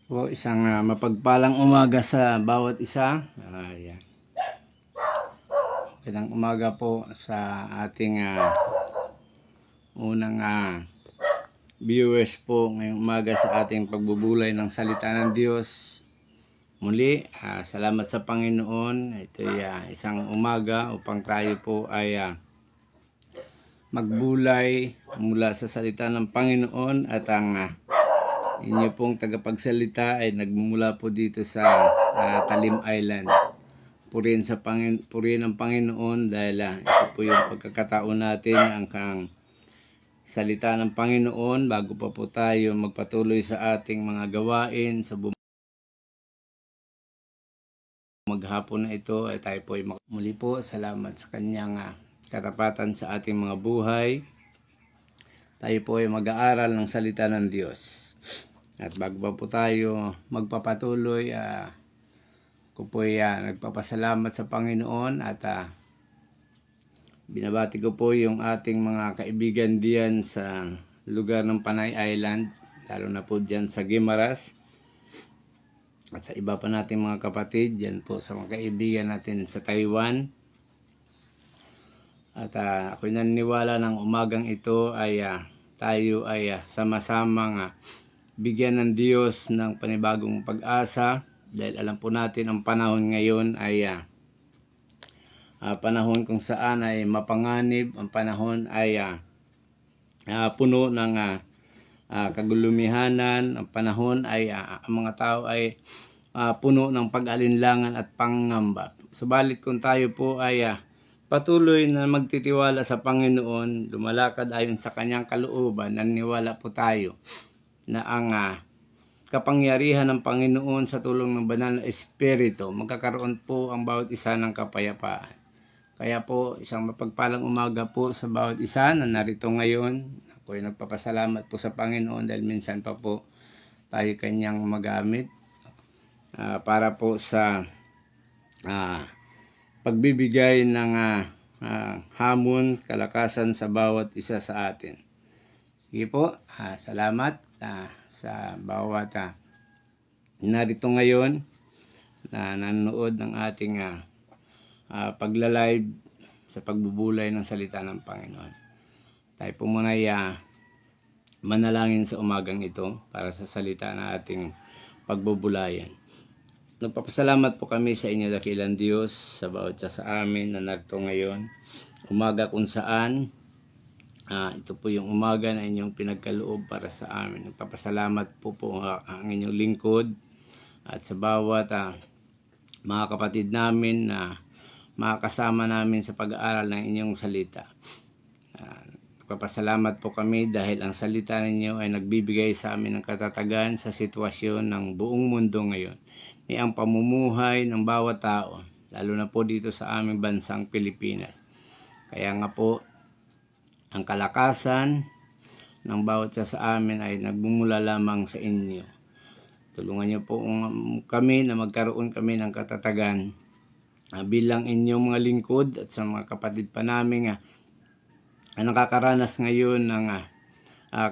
Po, isang mapagpalang umaga sa bawat isa. Ayan. Magandang umaga po sa ating unang viewers po ngayong umaga sa ating pagbubulay ng salita ng Diyos. Muli, salamat sa Panginoon. Ito ay isang umaga upang tayo po ay magbulay mula sa salita ng Panginoon, at ang inyo pong tagapagsalita ay nagmumula po dito sa Talim Island. Purihin ang Panginoon dahil ito po yung pagkakataon natin ang salita ng Panginoon bago pa po tayo magpatuloy sa ating mga gawain sa maghapon na ito. Ay tayo po ay muli po salamat sa kanyang katapatan sa ating mga buhay. Tayo po ay mag-aaral ng salita ng Diyos. At bago pa po tayo magpapatuloy, ako po ay nagpapasalamat sa Panginoon at binabati ko po yung ating mga kaibigan diyan sa lugar ng Panay Island, lalo na po diyan sa Guimaras, at sa iba pa nating mga kapatid diyan po sa mga kaibigan natin sa Taiwan. At ako'y naniniwala ng umagang ito ay tayo ay sama-samang bigyan ng Diyos ng panibagong pag-asa, dahil alam po natin ang panahon ngayon ay panahon kung saan ay mapanganib, ang panahon ay puno ng kagulumihanan, ang panahon ay ang mga tao ay puno ng pag-alinlangan at pangamba. Subalit kung tayo po ay patuloy na magtitiwala sa Panginoon, lumalakad ayon sa kanyang kalooban, naniniwala po tayo na ang kapangyarihan ng Panginoon sa tulong ng banal na Espiritu, magkakaroon po ang bawat isa ng kapayapaan. Kaya po, isang mapagpalang umaga po sa bawat isa na narito ngayon. Ako ay nagpapasalamat po sa Panginoon dahil minsan pa po tayo kanyang magamit para po sa pagbibigay ng hamon, kalakasan sa bawat isa sa atin. Sige po, salamat sa bawat narito ngayon na nanonood ng ating pagla-live sa pagbubulay ng salita ng Panginoon. Tayo po muna manalangin sa umagang ito para sa salita na ating pagbubulayan. Nagpapasalamat po kami sa inyo, dakilang Diyos, sa bawat isa sa amin na narito ngayon. Umaga kung saan ito po yung umaga na inyong pinagkaloob para sa amin. Nagpapasalamat po ang inyong lingkod at sa bawat mga kapatid namin na makakasama namin sa pag-aaral ng inyong salita. Nagpapasalamat po kami dahil ang salita ninyo ay nagbibigay sa amin ng katatagan sa sitwasyon ng buong mundo ngayon. Ni ang pamumuhay ng bawat tao, lalo na po dito sa aming bansang Pilipinas. Kaya nga po, ang kalakasan ng bawat isa sa amin ay nagmumula lamang sa inyo. Tulungan niyo po kami na magkaroon kami ng katatagan bilang inyong mga lingkod at sa mga kapatid pa namin nakakaranas ngayon ng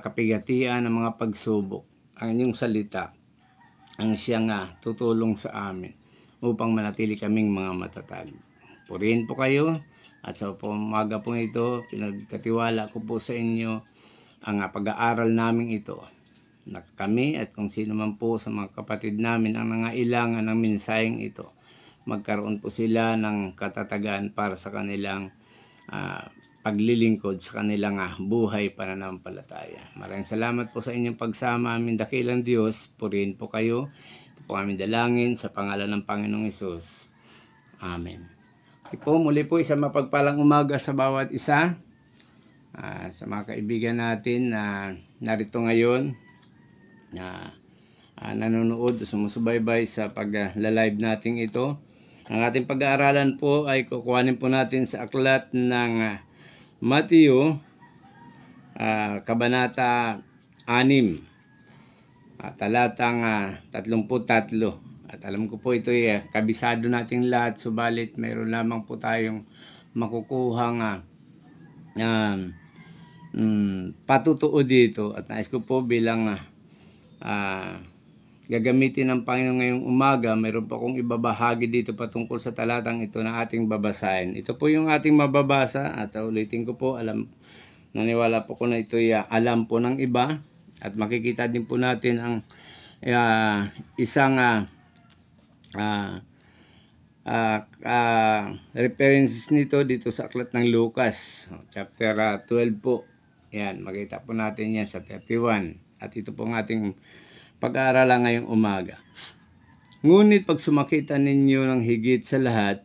kapigatian ng mga pagsubok. Ang inyong salita ang siyang tutulong sa amin upang manatili kaming mga matatag. Purihin po kayo. At sa umaga po ito, pinagkatiwala ko po sa inyo ang pag-aaral namin ito. Na kami at kung sino man po sa mga kapatid namin ang nangailangan ng mensaheng ito, magkaroon po sila ng katatagan para sa kanilang paglilingkod, sa kanilang buhay pananampalataya. Maraming salamat po sa inyong pagsama, aming dakilang Diyos. Purihin po kayo. Ito po aming dalangin sa pangalan ng Panginoong Hesus. Amen. Muli po isang mapagpalang umaga sa bawat isa. Sa mga kaibigan natin na narito ngayon na nanonood o sumusubaybay sa pag-live natin ito. Ang ating pag-aaralan po ay kukuhanin po natin sa aklat ng Mateo, Kabanata 6, talatang 33. At alam ko po ito ay kabisado nating lahat, subalit mayroon lamang po tayong makukuhang patutuo dito. At nais ko po bilang gagamitin ng Panginoon ngayong umaga, mayroon pa akong ibabahagi dito patungkol sa talatang ito na ating babasahin. Ito po yung ating mababasa at ulitin ko po, naniwala po ko na ito ay alam po ng iba at makikita din po natin ang isang references nito dito sa aklat ng Lucas, chapter 12 po. Yan, makita po natin yan sa 31. At ito po ang ating pag-aaralan ngayong umaga. Ngunit pag sumakita ninyo ng higit sa lahat,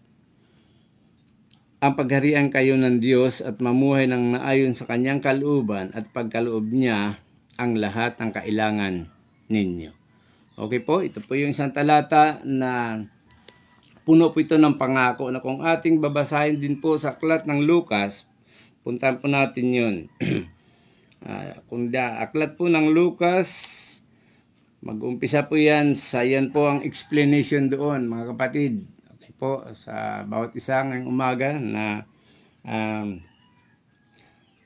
ang pagharian kayo ng Diyos at mamuhay ng naayon sa kanyang kalooban at pagkaloob niya ang lahat ng kailangan ninyo. Okay po, ito po yung isang talata na puno po ito ng pangako na kung ating babasahin din po sa aklat ng Lucas, puntahan po natin yun. Aklat po ng Lucas, mag-umpisa po yan po ang explanation doon, mga kapatid. Okay po, sa bawat isa ngayong umaga na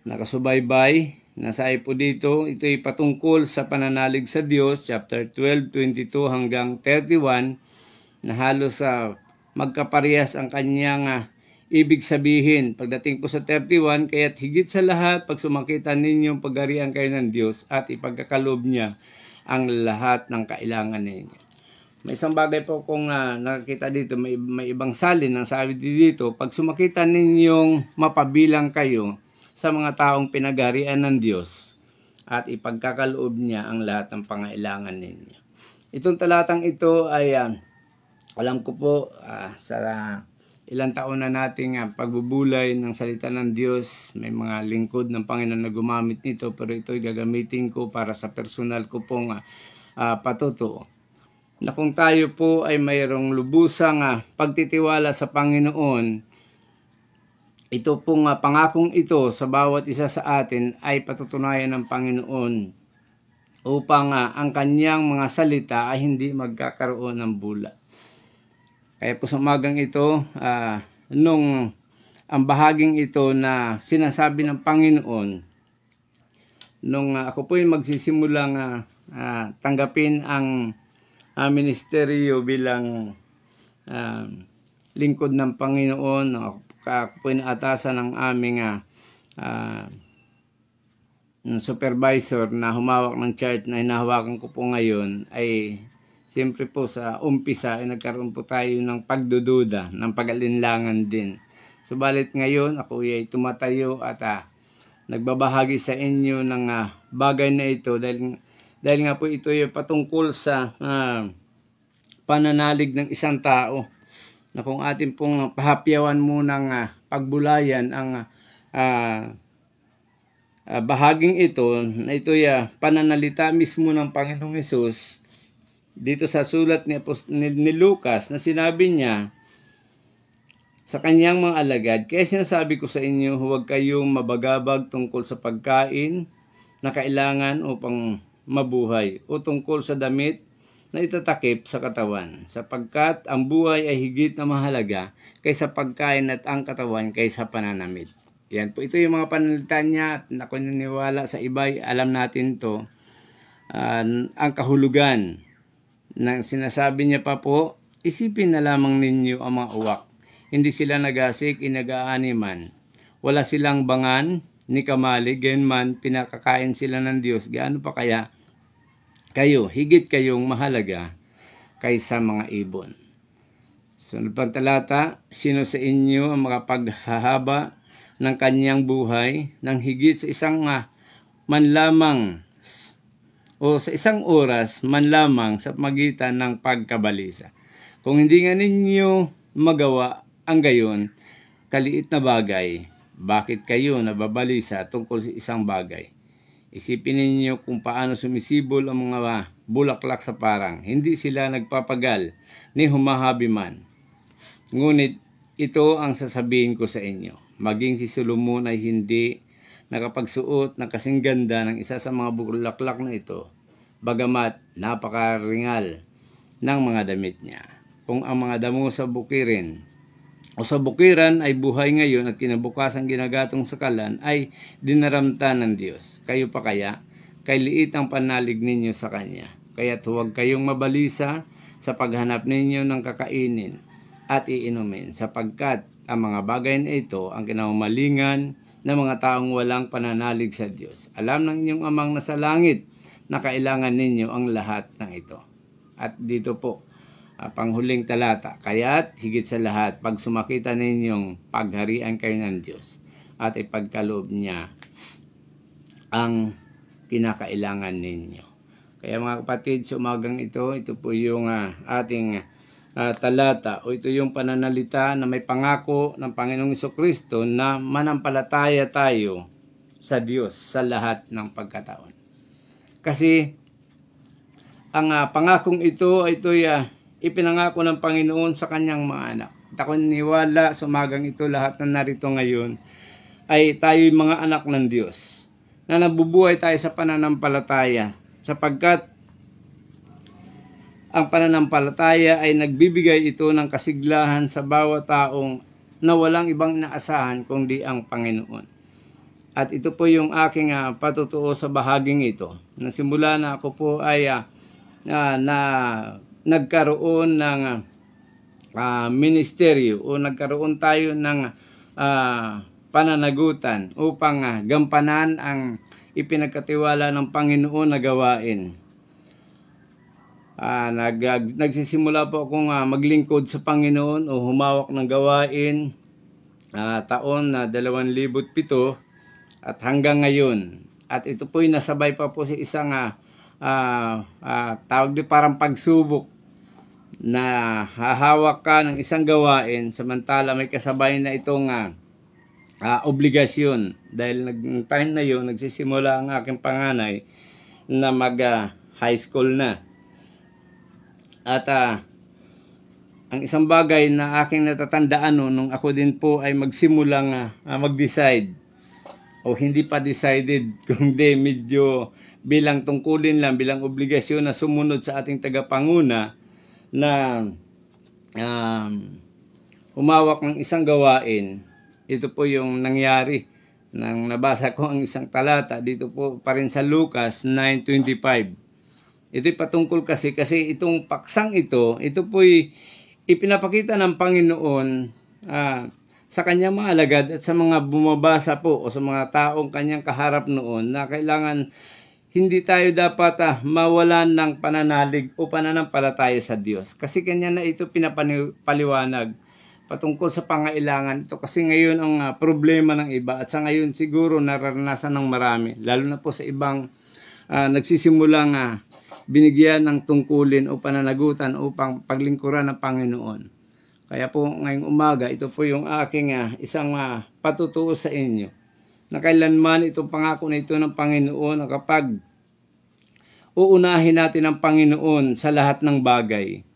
nakasubaybay, nasay po dito, ito ay patungkol sa pananalig sa Diyos, chapter 12, 22 hanggang 31, na halos magkaparehas ang kanyang ibig sabihin. Pagdating po sa 31, kaya't higit sa lahat, pag sumakita ninyong pagharian kayo ng Diyos at ipagkakaloob niya ang lahat ng kailangan ninyo. May isang bagay po kung nakikita dito, may ibang salin ang sabi dito, pag sumakita ninyong mapabilang kayo sa mga taong pinagarian ng Diyos at ipagkakaloob niya ang lahat ng pangailangan ninyo. Itong talatang ito ay alam ko po sa ilang taon na nating pagbubulay ng salita ng Diyos, may mga lingkod ng Panginoon na gumamit nito, pero ito ay gagamitin ko para sa personal ko pong patutuo. Na kung tayo po ay mayroong lubusang pagtitiwala sa Panginoon, ito pong pangakong ito sa bawat isa sa atin ay patutunayan ng Panginoon upang ang kanyang mga salita ay hindi magkakaroon ng bula. Kaya po sa umagang ito, ang bahaging ito na sinasabi ng Panginoon, nung ako po ay magsisimulang tanggapin ang ministeryo bilang lingkod ng Panginoon, ako po inaatasan ng aming supervisor na humawak ng chart na hinahawakan ko po ngayon, ay siyempre po sa umpisa ay nagkaroon po tayo ng pagdududa, ng pag-alinlangan din. Subalit ngayon ako ay tumatayo at nagbabahagi sa inyo ng bagay na ito dahil nga po ito ay patungkol sa pananalig ng isang tao, na kung atin pong pahapyawan munang pagbulayan ang bahaging ito, na ito ay pananalita mismo ng Panginoong Hesus dito sa sulat ni Lucas, na sinabi niya sa kanyang mga alagad, kaya sinasabi ko sa inyo, huwag kayong mabagabag tungkol sa pagkain na kailangan upang mabuhay, o tungkol sa damit na itatakip sa katawan, sapagkat ang buhay ay higit na mahalaga kaysa pagkain at ang katawan kaysa pananamit. Yan po, ito yung mga pananalita niya, at ako naniniwala sa iba, alam natin to. Ang kahulugan na sinasabi niya pa po, isipin na lamang ninyo ang mga uwak. Hindi sila nagasik, inagaaniman. Wala silang bangan, ni kamali, gayon pinakakain sila ng Diyos. Gaano pa kaya kayo, higit kayong mahalaga kaysa mga ibon. Sunod pang talata, sino sa inyo ang makapaghahaba ng kanyang buhay ng higit sa isang man lamang o sa isang oras man lamang sa magitan ng pagkabalisa? Kung hindi nga ninyo magawa Ang gayon, kaliit na bagay, bakit kayo nababalisa tungkol sa isang bagay? Isipin ninyo kung paano sumisibol ang mga bulaklak sa parang. Hindi sila nagpapagal ni humahabi man. Ngunit ito ang sasabihin ko sa inyo. Maging si Solomon ay hindi nakapagsuot ng kasing ganda ng isa sa mga bulaklak na ito, bagamat napakaringal ng mga damit niya. Kung ang mga damo sa bukiran ay buhay ngayon at kinabukasan ginagatong sa kalan, ay dinaramta ng Diyos. Kayo pa kaya? Kay liit ang panalig ninyo sa Kanya. Kaya't huwag kayong mabalisa sa paghanap ninyo ng kakainin at iinumin, sapagkat ang mga bagay na ito ang kinaumalingan ng mga taong walang pananalig sa Diyos. Alam ng inyong amang nasa langit na kailangan ninyo ang lahat ng ito. At dito po, panghuling talata, kaya't higit sa lahat, pag sumakita ninyong pagharian kayo ng Diyos at ipagkaloob niya ang kinakailangan ninyo. Kaya mga kapatid, sa umagang ito po yung ating talata, o ito yung pananalita na may pangako ng Panginoong Jesucristo na manampalataya tayo sa Diyos sa lahat ng pagkataon. Kasi ang pangakong ito ay ipinangako ng Panginoon sa kanyang mga anak. At ako niwala sa umagang ito, lahat na narito ngayon ay tayo'y mga anak ng Diyos na nabubuhay tayo sa pananampalataya, sapagkat ang pananampalataya ay nagbibigay ito ng kasiglahan sa bawat taong na walang ibang inaasahan kundi ang Panginoon. At ito po yung aking patutuo sa bahaging ito. Nasimula na ako po ay nagkaroon ng ministeryo, o nagkaroon tayo ng pananagutan upang gampanan ang ipinagkatiwala ng Panginoon na gawain. Nagsisimula po akong maglingkod sa Panginoon o humawak ng gawain taon na 2007 at hanggang ngayon. At ito po'y nasabay pa po sa isang tawag din parang pagsubok na hahawak ka ng isang gawain samantala may kasabay na itong obligasyon. Dahil time na yun, nagsisimula ang aking panganay na mag-high school na. At ang isang bagay na aking natatandaan nung ako din po ay magsimulang mag-decide, o hindi pa decided, kundi medyo bilang tungkulin lang, bilang obligasyon na sumunod sa ating tagapanguna na humawak ng isang gawain. Ito po yung nangyari nang nabasa ko ang isang talata dito po pa rin sa Lucas 9:25. Ito'y patungkol kasi itong paksang ito po'y ipinapakita ng Panginoon sa kanyang mga alagad at sa mga bumabasa po o sa mga taong kanyang kaharap noon na kailangan hindi tayo dapat mawalan ng pananalig o pananampalataya sa Diyos. Kasi kanya na ito pinapaliwanag patungkol sa pangailangan. Ito kasi ngayon ang problema ng iba at sa ngayon siguro nararanasan ng marami. Lalo na po sa ibang nagsisimulang binigyan ng tungkulin o pananagutan upang paglingkuran ng Panginoon. Kaya po ngayong umaga, ito po yung aking isang patutuo sa inyo. Na kailanman itong pangako na ito ng Panginoon na kapag uunahin natin ang Panginoon sa lahat ng bagay,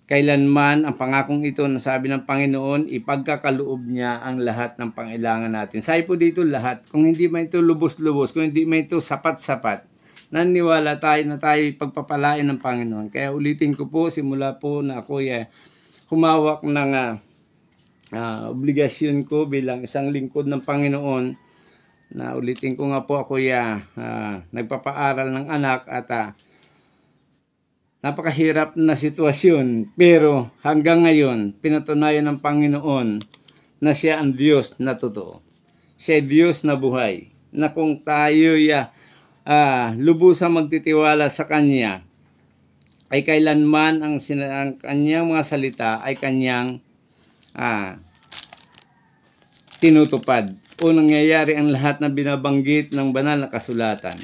kailanman ang pangakong ito na sabi ng Panginoon, ipagkakaloob niya ang lahat ng pangailangan natin. Sabi po dito lahat, kung hindi man ito lubos-lubos, kung hindi man ito sapat-sapat, naniwala tayo na tayo pagpapalain ng Panginoon. Kaya ulitin ko po, simula po na ako humawak ng obligasyon ko bilang isang lingkod ng Panginoon, na ulitin ko nga po ako nagpapaaral ng anak at napakahirap na sitwasyon. Pero hanggang ngayon, pinatunayan ng Panginoon na siya ang Diyos na totoo. Siya ay Diyos na buhay. Na kung tayo lubusang magtitiwala sa Kanya, ay kailanman ang Kanyang mga salita ay Kanyang tinutupad o nangyayari ang lahat na binabanggit ng banal na kasulatan.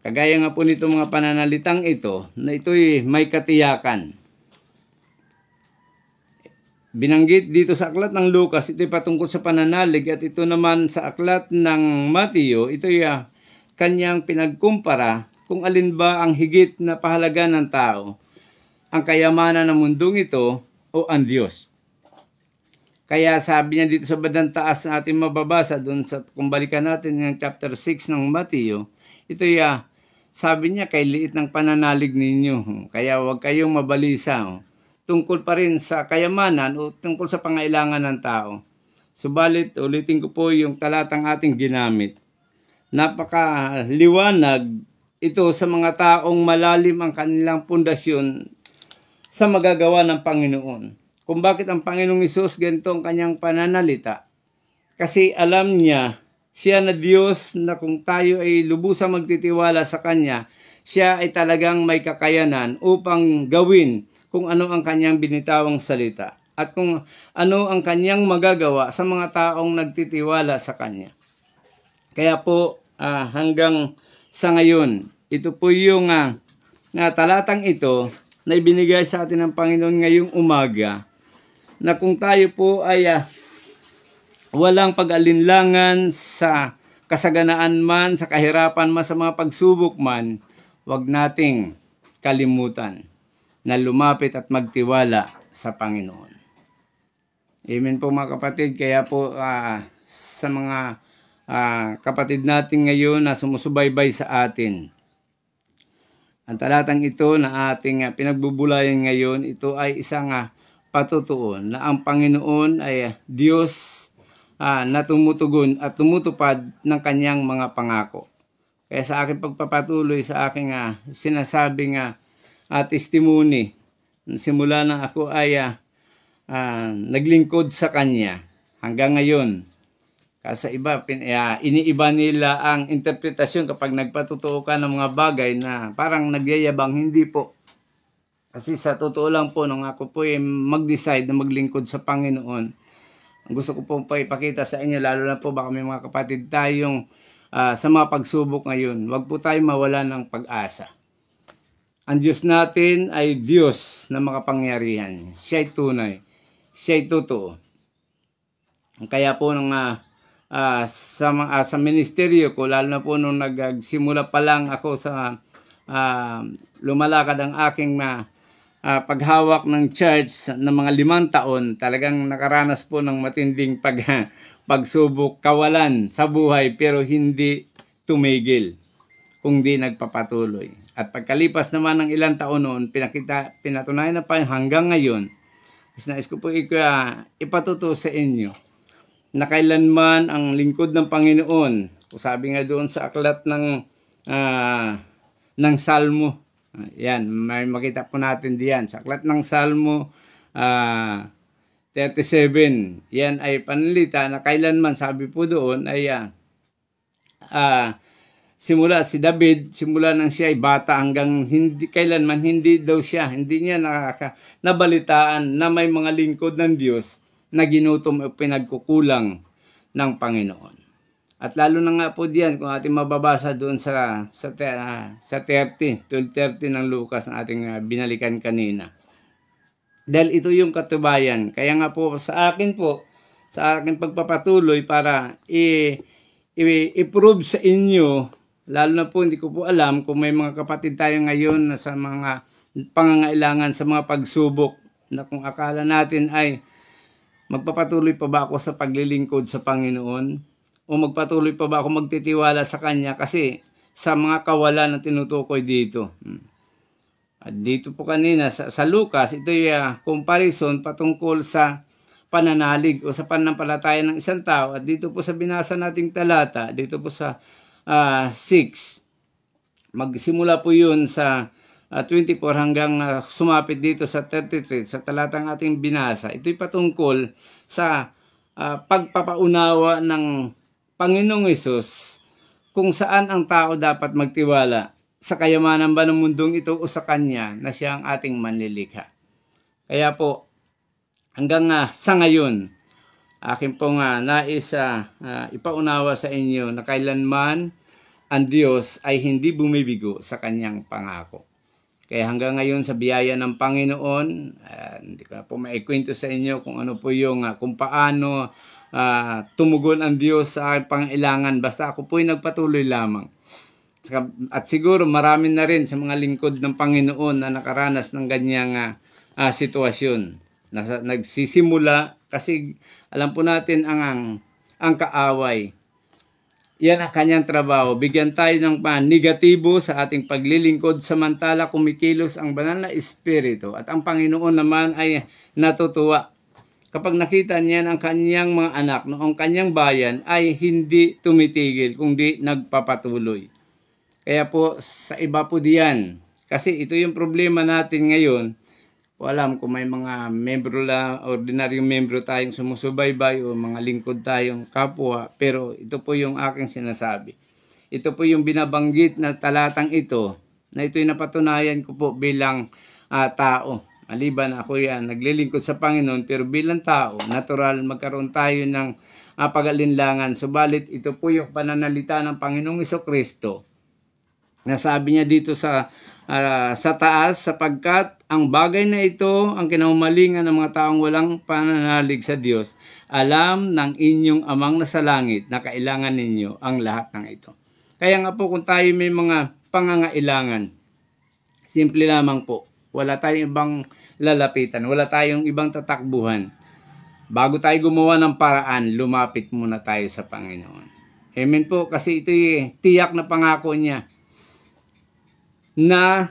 Kagaya nga po nito mga pananalitang ito, na ito'y may katiyakan. binanggit dito sa aklat ng Lucas, ito'y patungkol sa pananalig, at ito naman sa aklat ng Mateo, ito'y kanyang pinagkumpara kung alin ba ang higit na pahalaga ng tao, ang kayamanan ng mundong ito o ang Diyos. Kaya sabi niya dito sa bandang taas na ating mababasa, doon sa, kung balikan natin yung chapter 6 ng Mateo, ito'y sabi niya, kay liit ng pananalig ninyo, kaya huwag kayong mabalisa. Tungkol pa rin sa kayamanan o tungkol sa pangailangan ng tao. Subalit, ulitin ko po yung talatang ating ginamit. Napakaliwanag ito sa mga taong malalim ang kanilang pundasyon sa magagawa ng Panginoon. Kung bakit ang Panginoong Hesus ganito ang kanyang pananalita. Kasi alam niya, siya na Diyos na kung tayo ay lubusang magtitiwala sa Kanya, siya ay talagang may kakayanan upang gawin kung ano ang kanyang binitawang salita at kung ano ang kanyang magagawa sa mga taong nagtitiwala sa kanya. Kaya po hanggang sa ngayon, ito po yung talatang ito na ibinigay sa atin ng Panginoon ngayong umaga, na kung tayo po ay walang pag-alinlangan sa kasaganaan man, sa kahirapan man, sa mga pagsubok man, huwag nating kalimutan na lumapit at magtiwala sa Panginoon. Amen po mga kapatid. Kaya po sa mga kapatid natin ngayon na sumusubaybay sa atin, ang talatang ito na ating pinagbubulayan ngayon, ito ay isang patutuon na ang Panginoon ay Diyos na tumutugon at tumutupad ng kanyang mga pangako. Kaya sa aking pagpapatuloy sa aking sinasabing testimony, simula na ako ay naglingkod sa Kanya hanggang ngayon. Kasi iba, iniiba nila ang interpretasyon kapag nagpatutuo ka ng mga bagay na parang nagyayabang. Hindi po. Kasi sa totoo lang po, nung ako po ay mag-decide na maglingkod sa Panginoon, ang gusto ko po ipakita sa inyo, lalo na po baka may mga kapatid tayong sa mga pagsubok ngayon, huwag po tayo mawala ng pag-asa. Ang Diyos natin ay Diyos na makapangyarihan. Siya'y tunay. Siya'y totoo. Kaya po nung sa ministeryo ko, lalo na po nung nagsimula pa lang ako sa lumalakad ang aking paghawak ng church ng mga 5 taon, talagang nakaranas po ng matinding pagsubok, kawalan sa buhay, pero hindi tumigil, kundi nagpapatuloy. At pagkalipas naman ng ilang taon noon, pinatunayan na pa hanggang ngayon, nais ko po ipatuto sa inyo na kailanman ang lingkod ng Panginoon, sabi nga doon sa aklat ng Salmo, yan, may makita po natin diyan, sa aklat ng Salmo 37, yan ay panalita na kailanman, sabi po doon, ay simula si David, simula nang siya ay bata hanggang kailanman hindi niya nabalitaan na may mga lingkod ng Diyos na ginutom o pinagkukulang ng Panginoon. At lalo na nga po diyan, kung ating mababasa doon sa 12:30 ng Lucas na ating binalikan kanina. Dahil ito yung katubayan. Kaya nga po sa akin pagpapatuloy para i-prove sa inyo, lalo na po hindi ko po alam kung may mga kapatid tayo ngayon na sa mga pangangailangan sa mga pagsubok, na kung akala natin ay magpapatuloy pa ba ako sa paglilingkod sa Panginoon o magpatuloy pa ba ako magtitiwala sa Kanya kasi sa mga kawalan na tinutukoy dito. At dito po kanina sa Lucas, ito yung comparison patungkol sa pananalig o sa pananampalataya ng isang tao. At dito po sa binasa nating talata, dito po sa 6, magsimula po yun sa 24 hanggang sumapit dito sa 33, sa talatang ating binasa. Ito'y patungkol sa pagpapaunawa ng Panginoong Hesus kung saan ang tao dapat magtiwala, sa kayamanan ba ng mundong ito o sa Kanya na siya ang ating manlilikha. Kaya po, hanggang sa ngayon, akin pong nais ipaunawa sa inyo na kailanman ang Diyos ay hindi bumibigo sa Kanyang pangako. Kaya hanggang ngayon sa biyaya ng Panginoon, hindi ko na po maikwento sa inyo kung ano po yung, kung paano tumugon ang Diyos sa aking pangailangan. Basta ako po ay nagpatuloy lamang. At siguro marami na rin sa mga lingkod ng Panginoon na nakaranas ng ganyang sitwasyon. Nagsisimula kasi alam po natin ang kaaway. Yan ang kanyang trabaho. Bigyan tayo ng negatibo sa ating paglilingkod samantala kumikilos ang banal na espiritu. At ang Panginoon naman ay natutuwa. Kapag nakita niya ang kanyang mga anak noong kanyang bayan ay hindi tumitigil kundi nagpapatuloy. Kaya po sa iba po diyan. Kasi ito yung problema natin ngayon. Alam kung may mga membro lang, ordinaryong membro tayong sumusubaybay o mga lingkod tayong kapwa, pero ito po yung aking sinasabi. Ito po yung binabanggit na talatang ito, na ito'y napatunayan ko po bilang tao. Maliban ako yan, naglilingkod sa Panginoon, pero bilang tao, natural magkaroon tayo ng pag-alinlangan. Subalit ito po yung pananalita ng Panginoong Jesucristo. Nasabi niya dito sa taas, sapagkat ang bagay na ito ang kinaumalingan ng mga taong walang pananalig sa Diyos. Alam ng inyong amang nasa langit na kailangan ninyo ang lahat ng ito. Kaya nga po kung tayo may mga pangangailangan, simple lamang po, wala tayong ibang lalapitan, wala tayong ibang tatakbuhan. Bago tayo gumawa ng paraan, lumapit muna tayo sa Panginoon. Amen po, kasi ito'y tiyak na pangako niya na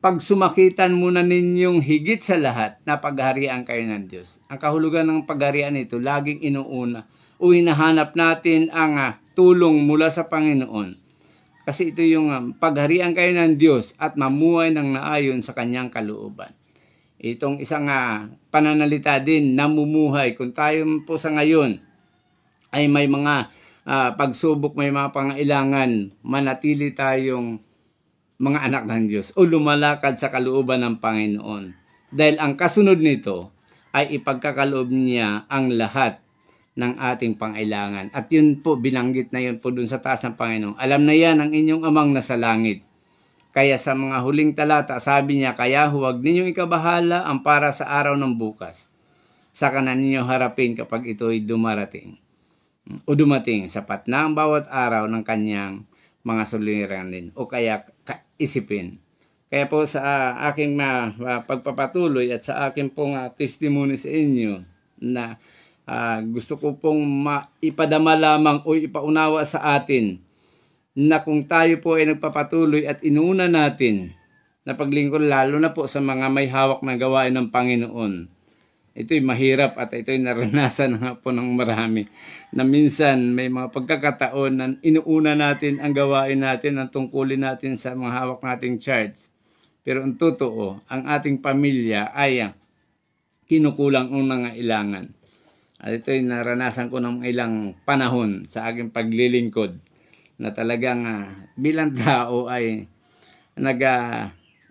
pagsumakitan muna ninyong higit sa lahat na pagharian kayo ng Diyos. Ang kahulugan ng pagharian nito, laging inuuna o hinahanap natin ang tulong mula sa Panginoon. Kasi ito yung pagharian kayo ng Diyos at mamuhay ng naayon sa kanyang kalooban. Itong isang pananalita din, namumuhay. Kung tayo po sa ngayon ay may mga pagsubok, may mga pangailangan, manatili tayong mga anak ng Diyos o lumalakad sa kalooban ng Panginoon. Dahil ang kasunod nito ay ipagkakaloob niya ang lahat ng ating pangailangan. At yun po, binanggit na yun po dun sa taas ng Panginoon. Alam na yan ang inyong amang nasa langit. Kaya sa mga huling talata, sabi niya, kaya huwag ninyong ikabahala ang para sa araw ng bukas. Saka na ninyo harapin kapag ito'y dumarating o dumating, sapat na ang bawat araw ng kanyang mga suliranin o kaya isipin. Kaya po sa aking pagpapatuloy at sa aking pong testimony sa inyo na gusto ko pong ipadama lamang o ipaunawa sa atin na kung tayo po ay nagpapatuloy at inuuna natin na paglingkod lalo na po sa mga may hawak na gawain ng Panginoon. Ito'y mahirap at ito'y naranasan nga po ng marami na minsan may mga pagkakataon na inuuna natin ang gawain natin, ang tungkulin natin sa mga hawak nating charge. Pero ang totoo, ang ating pamilya ay kinukulang ang nangailangan. At ito'y naranasan ko ng ilang panahon sa aking paglilingkod na talagang bilang tao ay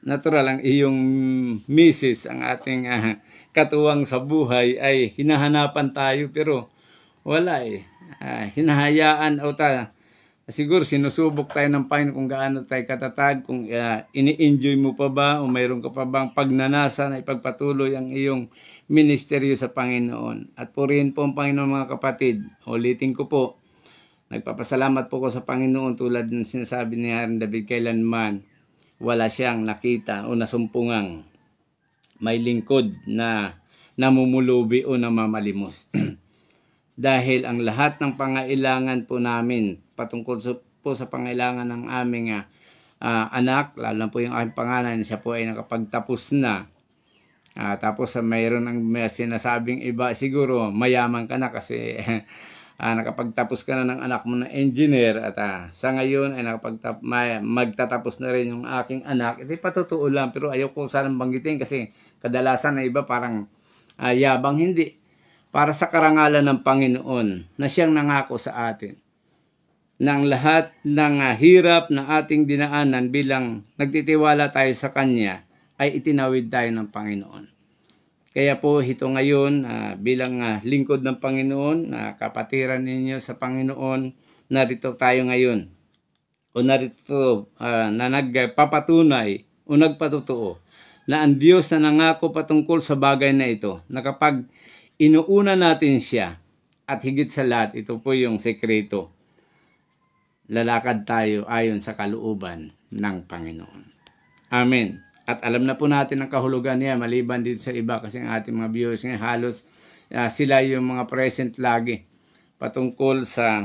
natural ang iyong misis, ang ating katuwang sa buhay ay hinahanapan tayo pero wala hinahayaan o siguro sinusubok tayo ng Panginoon kung gaano tayo katatag, kung ini-enjoy mo pa ba o mayroon ka pa bang pagnanasa na ipagpatuloy ang iyong ministeryo sa Panginoon. At purihin po ang Panginoon mga kapatid. Ulitin ko po, nagpapasalamat po ko sa Panginoon tulad ng sinasabi ni Aaron David, kailanman wala siyang nakita o nasumpungang may lingkod na namumulubi o namamalimos. Dahil ang lahat ng pangailangan po namin patungkol po sa pangailangan ng aming anak, lalo na po yung aking pangalan, siya po ay nakapagtapos na. Tapos mayroon ang sinasabing iba, siguro mayaman ka na kasi nakapagtapos ka na ng anak mo na engineer at sa ngayon ay magtatapos na rin yung aking anak. Ito'y patotoo lang pero ayoko sanang banggitin kasi kadalasan na iba parang yabang, hindi. Para sa karangalan ng Panginoon na siyang nangako sa atin na ang lahat ng hirap na ating dinaanan bilang nagtitiwala tayo sa Kanya ay itinawid tayo ng Panginoon. Kaya po ito ngayon bilang lingkod ng Panginoon, kapatiran ninyo sa Panginoon, narito tayo ngayon. O narito na nagpapatunay o nagpatotoo na ang Diyos na nangako patungkol sa bagay na ito, na kapag inuuna natin siya, at higit sa lahat, ito po yung sekreto, lalakad tayo ayon sa kalooban ng Panginoon. Amen. At alam na po natin ang kahulugan niya, maliban dito sa iba, kasi ang ating mga viewers ngayon, halos sila yung mga present lagi patungkol sa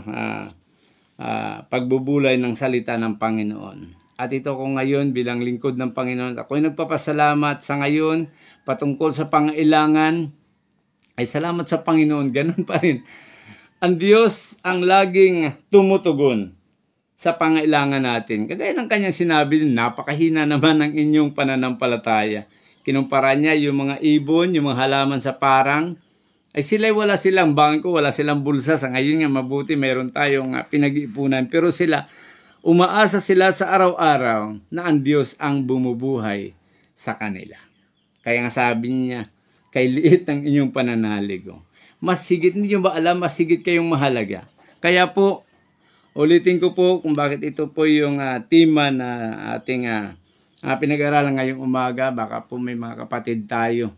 pagbubulay ng salita ng Panginoon. At ito ko ngayon bilang lingkod ng Panginoon, ako'y nagpapasalamat sa ngayon patungkol sa pangailangan. Ay salamat sa Panginoon, ganun pa rin. Ang Diyos ang laging tumutugon sa pangailangan natin. Kagaya ng kanyang sinabi, napakahina naman ng inyong pananampalataya. Kinumpara niya yung mga ibon, yung mga halaman sa parang, ay wala silang bangko, wala silang bulsa. Sa ngayon nga mabuti, mayroon tayong pinag-iipunan. Pero umaasa sila sa araw-araw na ang Diyos ang bumubuhay sa kanila. Kaya nga sabi niya, kay liit ng inyong pananalig. Mas higit, hindi nyo ba alam, mas higit kayong mahalaga. Kaya po, ulitin ko po kung bakit ito po yung tema na ating pinag-aralan ngayong umaga. Baka po may mga kapatid tayo.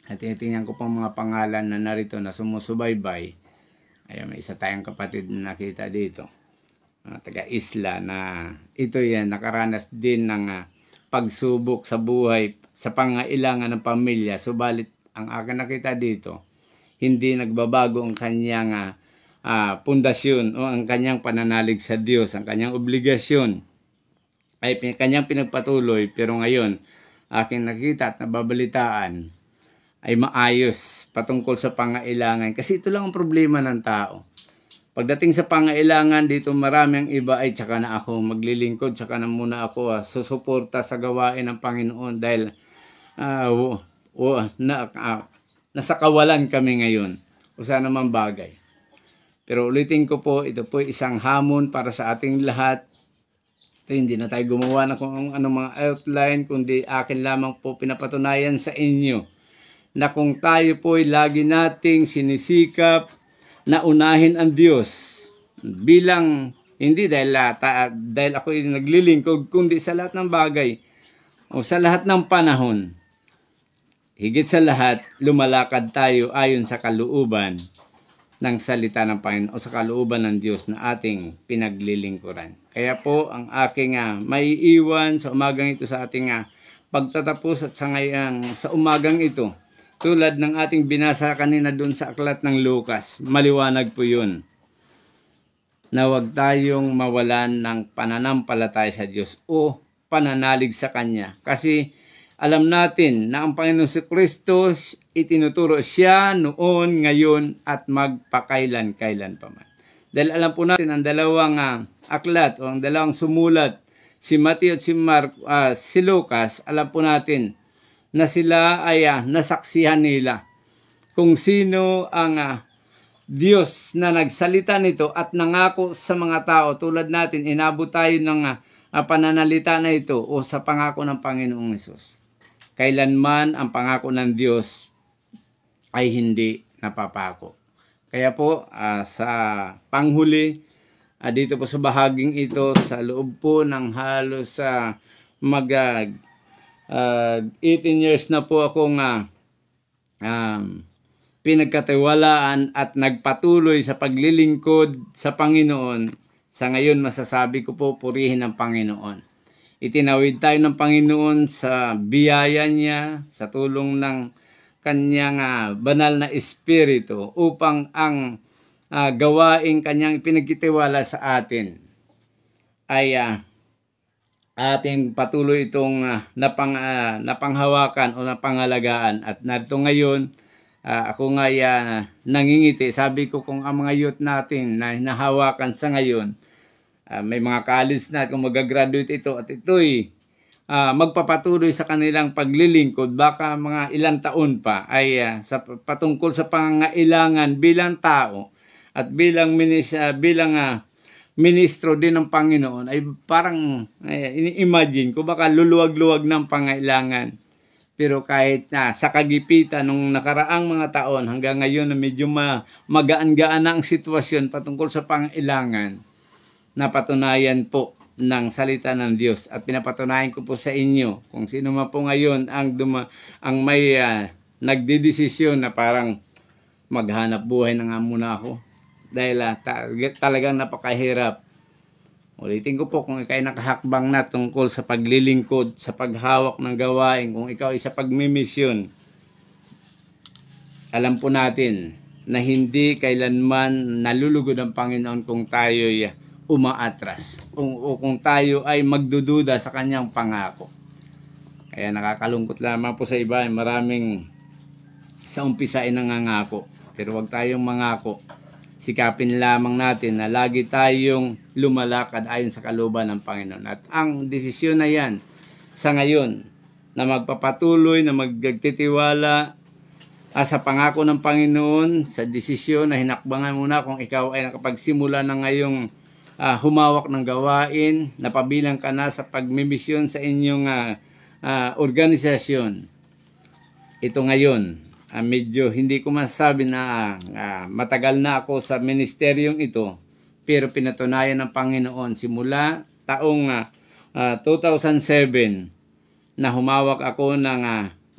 At titingnan ko po mga pangalan na narito na sumusubaybay. Ayun, may isa tayong kapatid na nakita dito. Taga-isla na ito yan, nakaranas din ng pagsubok sa buhay, sa pangailangan ng pamilya. Subalit, ang akin nakita dito, hindi nagbabago ang kanyang pundasyon o ang kanyang pananalig sa Diyos, ang kanyang obligasyon ay kanyang pinagpatuloy. Pero ngayon, aking nakita at nababalitaan ay maayos patungkol sa pangailangan. Kasi ito lang ang problema ng tao. Pagdating sa pangailangan, dito marami ang iba ay tsaka na ako maglilingkod, tsaka na muna ako susuporta sa gawain ng Panginoon dahil nasa kawalan kami ngayon o sa anumang bagay. Pero ulitin ko po, ito po isang hamon para sa ating lahat. Ito, hindi na tayo gumawa ng kung anong mga outline, kundi akin lamang po pinapatunayan sa inyo na kung tayo po ay lagi nating sinisikap na unahin ang Diyos bilang, hindi dahil ako ay naglilingkod, kundi sa lahat ng bagay o sa lahat ng panahon. Higit sa lahat, lumalakad tayo ayon sa kalooban ng salita ng Panginoon o sa kalooban ng Diyos na ating pinaglilingkuran. Kaya po, ang aking maiiwan sa umagang ito sa ating pagtatapos at sa ngayon, sa umagang ito, tulad ng ating binasa kanina doon sa aklat ng Lucas, maliwanag po yun, na huwag tayong mawalan ng pananampalataya sa Diyos o pananalig sa Kanya. Kasi alam natin na ang Panginoon si Kristo, itinuturo siya noon, ngayon, at magpakailan-kailan pa man. Dahil alam po natin ang dalawang aklat o ang dalawang sumulat, si Mateo at si Lucas, alam po natin na sila ay nasaksihan nila kung sino ang Diyos na nagsalita nito at nangako sa mga tao. Tulad natin, inabot tayo ng pananalita na ito o sa pangako ng Panginoong Hesus. Kailanman ang pangako ng Diyos ay hindi napapako. Kaya po, sa panghuli, dito po sa bahaging ito, sa loob po ng halos 18 years na po akong pinagkatiwalaan at nagpatuloy sa paglilingkod sa Panginoon. Sa ngayon, masasabi ko po, purihin ang Panginoon. Itinawid tayo ng Panginoon sa biyaya niya, sa tulong ng kanyang banal na espiritu upang ang gawaing kanyang pinagkitiwala sa atin ay ating patuloy itong napanghawakan o napangalagaan. At narito ngayon, ako nga nangingiti. Sabi ko kung ang mga youth natin na hinahawakan sa ngayon, may mga college na kung magagraduate ito at ito'y magpapatuloy sa kanilang paglilingkod, baka mga ilang taon pa ay patungkol sa pangangailangan bilang tao at bilang ministro din ng Panginoon, ay parang ini-imagine ko baka luluwag-luwag ng pangailangan. Pero kahit sa kagipitan nung nakaraang mga taon hanggang ngayon na medyo magaan-gaan na ang sitwasyon patungkol sa pangailangan, napatunayan po ng salita ng Diyos. At pinapatunayan ko po sa inyo kung sino man po ngayon ang may nagdidesisyon na parang maghanap buhay na nga muna ako. Dahil talagang napakahirap. Ulitin ko po, kung ikaw ay nakahakbang na tungkol sa paglilingkod, sa paghawak ng gawain, kung ikaw ay sa pagmimisyon, alam po natin na hindi kailanman nalulugod ang Panginoon kung tayo umaatras o kung tayo ay magdududa sa kanyang pangako. Kaya nakakalungkot lamang po sa iba, maraming sa umpisa ay nangangako, pero wag tayong mangako. Sikapin lamang natin na lagi tayong lumalakad ayon sa kalooban ng Panginoon. At ang desisyon na yan sa ngayon na magpapatuloy na magtitiwala sa pangako ng Panginoon, sa desisyon na hinakbangan muna kung ikaw ay nakapagsimula na ngayong humawak ng gawain, napabilang ka na sa pagmimisyon sa inyong organisasyon. Ito ngayon, medyo hindi ko masasabi na matagal na ako sa ministeryong ito, pero pinatunayan ng Panginoon simula taong 2007 na humawak ako ng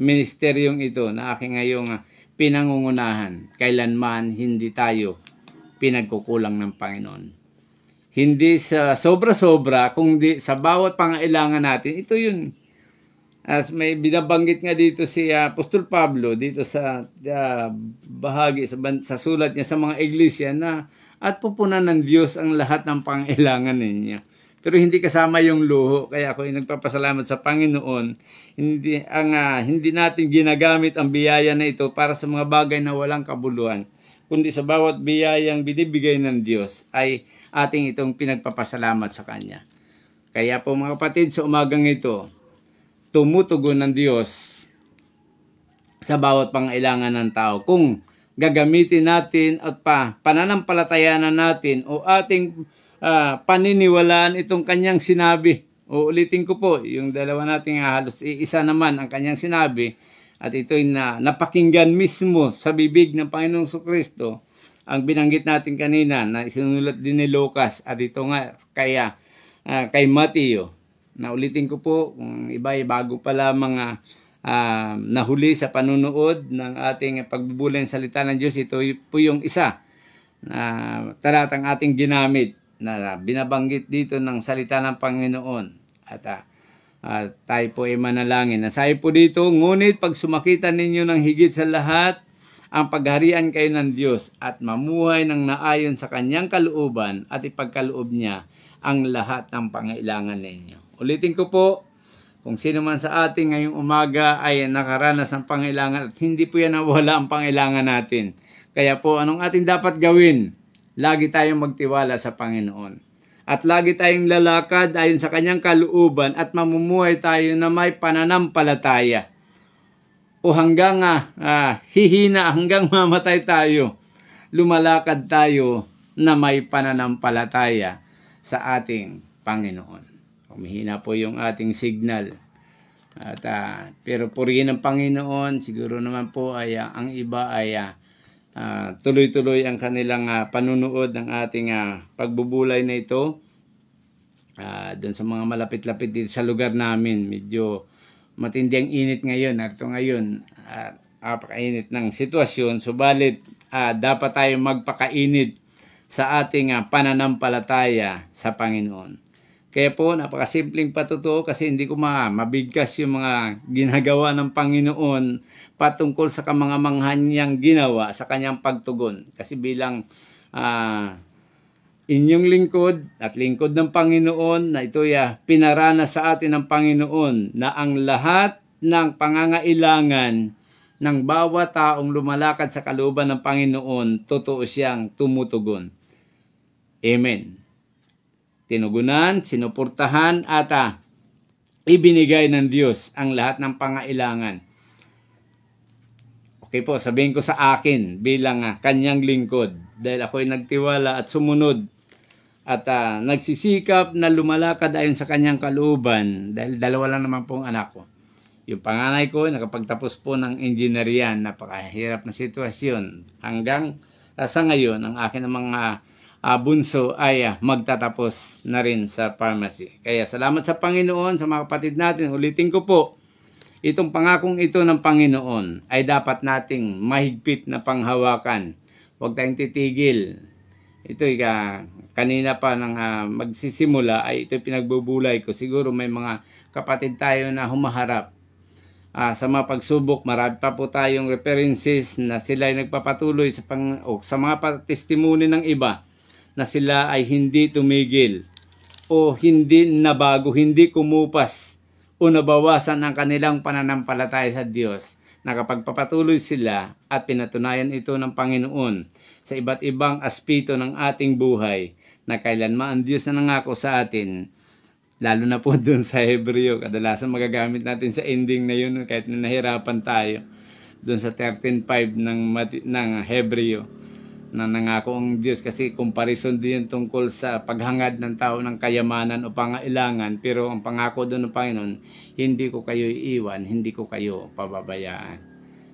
ministeryong ito na aking ngayong pinangungunahan. Kailanman hindi tayo pinagkukulang ng Panginoon. Hindi sa sobra-sobra, kundi sa bawat pangailangan natin. Ito yun. As may binabanggit nga dito si Apostol Pablo dito sa bahagi sa sulat niya sa mga iglesia na at pupunan ng Diyos ang lahat ng pangailangan ninyo. Pero hindi kasama yung luho. Kaya ako ay nagpapasalamat sa Panginoon. Hindi natin ginagamit ang biyaya na ito para sa mga bagay na walang kabuluhan, kundi sa bawat biyayang binibigay ng Diyos ay ating itong pinagpapasalamat sa Kanya. Kaya po mga kapatid, sa umagang ito, tumutugon ng Diyos sa bawat pangailangan ng tao. Kung gagamitin natin at pananampalatayanan natin o ating paniniwalaan itong Kanyang sinabi. O ulitin ko po, yung dalawa nating halos isa naman ang Kanyang sinabi, at ito'y napakinggan mismo sa bibig ng Panginoong Jesucristo, ang binanggit natin kanina na isinulat din ni Lucas, at ito nga kay Mateo. Na ulitin ko po, kung iba ay bago pa lamang nahuli sa panunood ng ating pagbubulay ng salita ng Diyos, ito po yung isa na talatang ating ginamit na binabanggit dito ng salita ng Panginoon. At tayo po ay manalangin. Nasabi po dito, ngunit pag sumakitan ninyo ng higit sa lahat, ang pagharian kayo ng Diyos at mamuhay ng naayon sa Kanyang kalooban at ipagkaloob niya ang lahat ng pangailangan ninyo. Ulitin ko po, kung sino man sa ating ngayong umaga ay nakaranas ng pangailangan at hindi po yan nawala ang pangailangan natin. Kaya po, anong ating dapat gawin? Lagi tayong magtiwala sa Panginoon. At lagi tayong lalakad ayon sa Kanyang kalooban at mamumuhay tayo na may pananampalataya. O hanggang hihina, hanggang mamatay tayo, lumalakad tayo na may pananampalataya sa ating Panginoon. Humihina po yung ating signal. Pero purihin ng Panginoon, siguro naman po ay ang iba ay tuloy-tuloy ang kanilang panunood ng ating pagbubulay na ito. Doon sa mga malapit-lapit dito sa lugar namin, medyo matindi ang init ngayon. At ngayon, napakainit ng sitwasyon. Subalit, dapat tayo magpakainit sa ating pananampalataya sa Panginoon. Kaya po, napakasimpleng patutuo kasi hindi ko mabigkas yung mga ginagawa ng Panginoon patungkol sa kamangamanghan niyang ginawa sa kanyang pagtugon. Kasi bilang inyong lingkod at lingkod ng Panginoon na ito pinarana sa atin ng Panginoon na ang lahat ng pangangailangan ng bawat taong lumalakad sa kalooban ng Panginoon, totoo siyang tumutugon. Amen. Tinugunan, sinuportahan at ibinigay ng Diyos ang lahat ng pangailangan. Okay po, sabihin ko sa akin bilang kanyang lingkod dahil ako'y nagtiwala at sumunod at nagsisikap na lumalakad ayon sa kanyang kalooban dahil dalawa lang naman pong anak ko. Yung panganay ko, nakapagtapos po ng engineerian, napakahirap na sitwasyon. Hanggang sa ngayon, ang akin ng mga bunso ay magtatapos na rin sa pharmacy. Kaya salamat sa Panginoon, sa mga kapatid natin. Ulitin ko po, itong pangakong ito ng Panginoon ay dapat nating mahigpit na panghawakan. Huwag tayong titigil. Ito kanina pa nang magsisimula ay ito pinagbubulay ko. Siguro may mga kapatid tayo na humaharap sa mga pagsubok. Marami pa po tayong references na sila ay nagpapatuloy sa mga testimony ng iba na sila ay hindi tumigil o hindi nabago, hindi kumupas o nabawasan ang kanilang pananampalataya sa Diyos. Nakapagpapatuloy sila at pinatunayan ito ng Panginoon sa iba't ibang aspeto ng ating buhay na kailanman ang Diyos na nangako sa atin, lalo na po dun sa Hebreo. Kadalasan magagamit natin sa ending na yun kahit na nahirapan tayo dun sa 13.5 ng Hebreo na nangako ang Diyos, kasi comparison din tungkol sa paghangad ng tao ng kayamanan o pangailangan, pero ang pangako doon ng Panginoon, hindi ko kayo iiwan, hindi ko kayo pababayaan.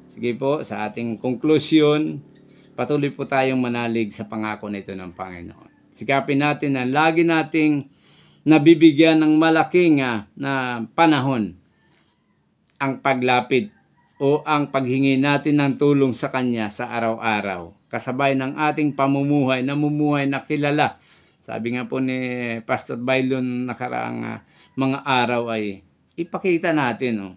Sige po, sa ating conclusion, patuloy po tayong manalig sa pangako nito ng Panginoon. Sikapin natin na lagi nating nabibigyan ng malaking na panahon ang paglapit o ang paghingi natin ng tulong sa Kanya sa araw-araw. Kasabay ng ating pamumuhay, namumuhay na kilala. Sabi nga po ni Pastor Bailon nakaraang mga araw ay ipakita natin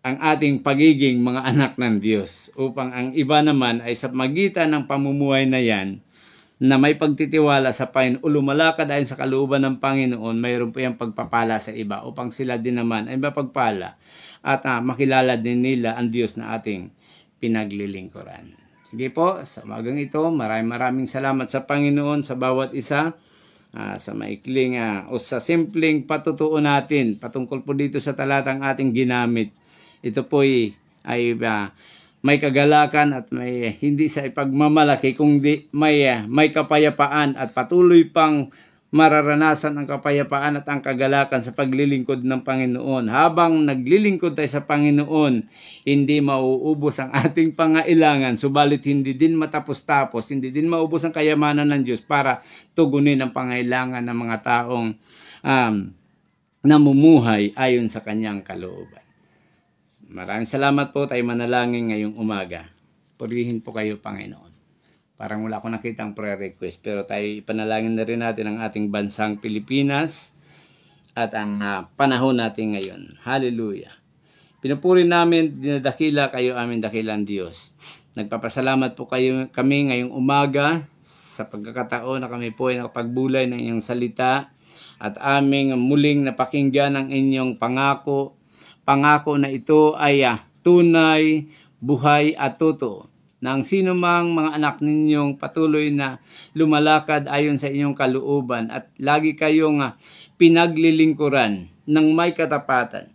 ang ating pagiging mga anak ng Diyos, upang ang iba naman ay sa magitan ng pamumuhay na yan na may pagtitiwala sa Panginoon o lumalakad ayon sa kalooban ng Panginoon, mayroon po yung pagpapala sa iba upang sila din naman ay mapagpala at makilala din nila ang Diyos na ating pinaglilingkuran. Sige po, sa umagang ito, maraming salamat sa Panginoon sa bawat isa, sa maikling o sa simpleng patutuo natin patungkol po dito sa talatang ating ginamit. Ito po ay may kagalakan at may hindi sa ipagmamalaki, kundi may kapayapaan at patuloy pang mararanasan ang kapayapaan at ang kagalakan sa paglilingkod ng Panginoon. Habang naglilingkod tayo sa Panginoon, hindi mauubos ang ating pangailangan, subalit hindi din matapos-tapos, hindi din maubos ang kayamanan ng Diyos para tugunin ang pangailangan ng mga taong namumuhay ayon sa Kanyang kalooban. Maraming salamat po. Tayo manalangin ngayong umaga. Purihin po kayo, Panginoon. Parang wala akong nakitang prayer request, pero tayo ipanalangin na rin natin ang ating bansang Pilipinas at ang panahon natin ngayon. Hallelujah. Pinupuri namin, dinadakila kayo aming dakilang Diyos. Nagpapasalamat po kami ngayong umaga sa pagkakataon na kami po ay nakapagbulay ng inyong salita at aming muling napakinggan ang inyong pangako. Pangako na ito ay tunay, buhay at totoo. Nang sino mang mga anak ninyong patuloy na lumalakad ayon sa inyong kalooban at lagi kayong pinaglilingkuran ng may katapatan.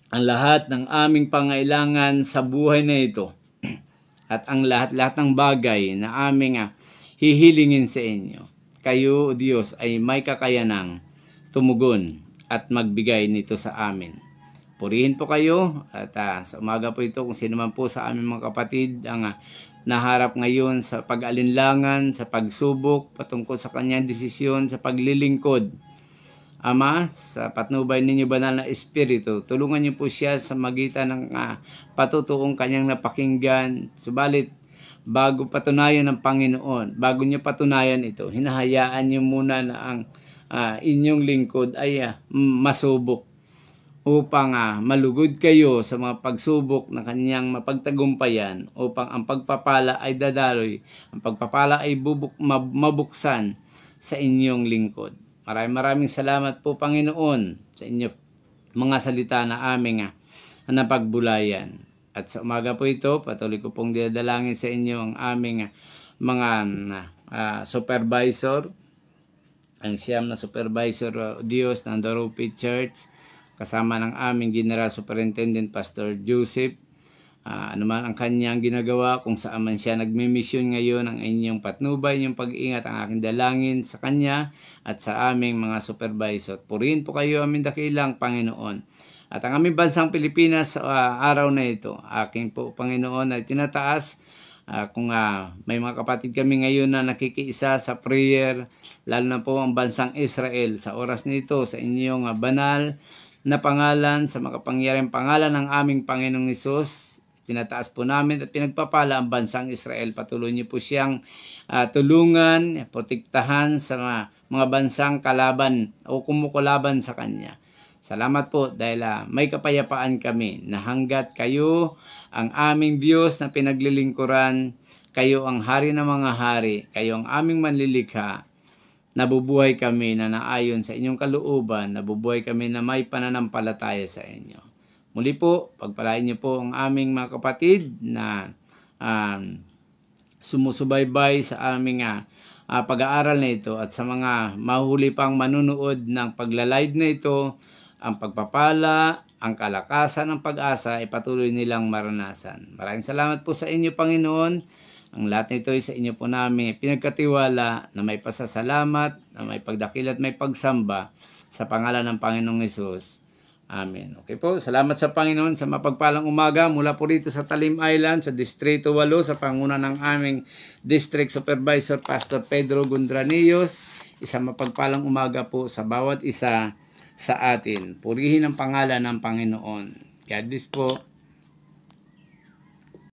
Ang lahat ng aming pangailangan sa buhay na ito at ang lahat-lahat ng bagay na aming hihilingin sa inyo. Kayo, Diyos, ay may kakayanang tumugon at magbigay nito sa amin. Purihin po kayo at sa umaga po ito kung sino man po sa aming mga kapatid ang naharap ngayon sa pag-alinlangan, sa pagsubok patungkol sa kanyang desisyon sa paglilingkod. Ama, sa patnubay ninyo banal na Espiritu, tulungan niyo po siya sa magitan ng patutuong kanyang napakinggan. Subalit, bago patunayan ng Panginoon, bago niyo patunayan ito, hinahayaan niyo muna na ang inyong lingkod ay masubok, upang malugod kayo sa mga pagsubok na kanyang mapagtagumpayan, upang ang pagpapala ay dadaloy, ang pagpapala ay mabuksan sa inyong lingkod. Maraming salamat po, Panginoon, sa inyo mga salita na aming napagbulayan. At sa umaga po ito, patuloy ko pong dinadalangin sa inyo ang aming mga supervisor, ang siyam na supervisor Diyos ng Darupi Church, kasama ng aming General Superintendent Pastor Joseph. Anuman ang kanyang ginagawa, kung saan man siya nagmimisyon ngayon, ang inyong patnubay, inyong pag-iingat, ang aking dalangin sa kanya at sa aming mga supervisor. Purihin po kayo aming dakilang Panginoon. At ang aming bansang Pilipinas sa araw na ito, aking po Panginoon ay tinataas Kung may mga kapatid kami ngayon na nakikiisa sa prayer, lalo na po ang bansang Israel, sa oras nito, sa inyong banal na pangalan, sa makapangyarihang pangalan ng aming Panginoong Hesus, tinataas po namin at pinagpapala ang bansang Israel. Patuloy niyo po siyang tulungan, protektahan sa mga bansang kalaban o kumukulaban sa Kanya. Salamat po dahil may kapayapaan kami na hanggat kayo ang aming Diyos na pinaglilingkuran, kayo ang hari ng mga hari, kayo ang aming manlilikha, nabubuhay kami na naayon sa inyong kalooban, nabubuhay kami na may pananampalataya sa inyo. Muli po, pagpalain niyo po ang aming mga kapatid na sumusubaybay sa aming pag-aaral na ito at sa mga mahuli pang manunood ng pagla-live na ito, ang pagpapala, ang kalakasan ng pag-asa ay patuloy nilang maranasan. Maraming salamat po sa inyo, Panginoon. Ang lahat nito ay sa inyo po namin pinagkatiwala na may pasasalamat, na may pagdakil at may pagsamba sa pangalan ng Panginoong Hesus. Amen. Okay po, salamat sa Panginoon sa mapagpalang umaga mula po rito sa Talim Island, sa Distrito 8, sa panguna ng aming District Supervisor, Pastor Pedro Gundranillos. Isang mapagpalang umaga po sa bawat isa sa atin. Purihin ang pangalan ng Panginoon. God bless po.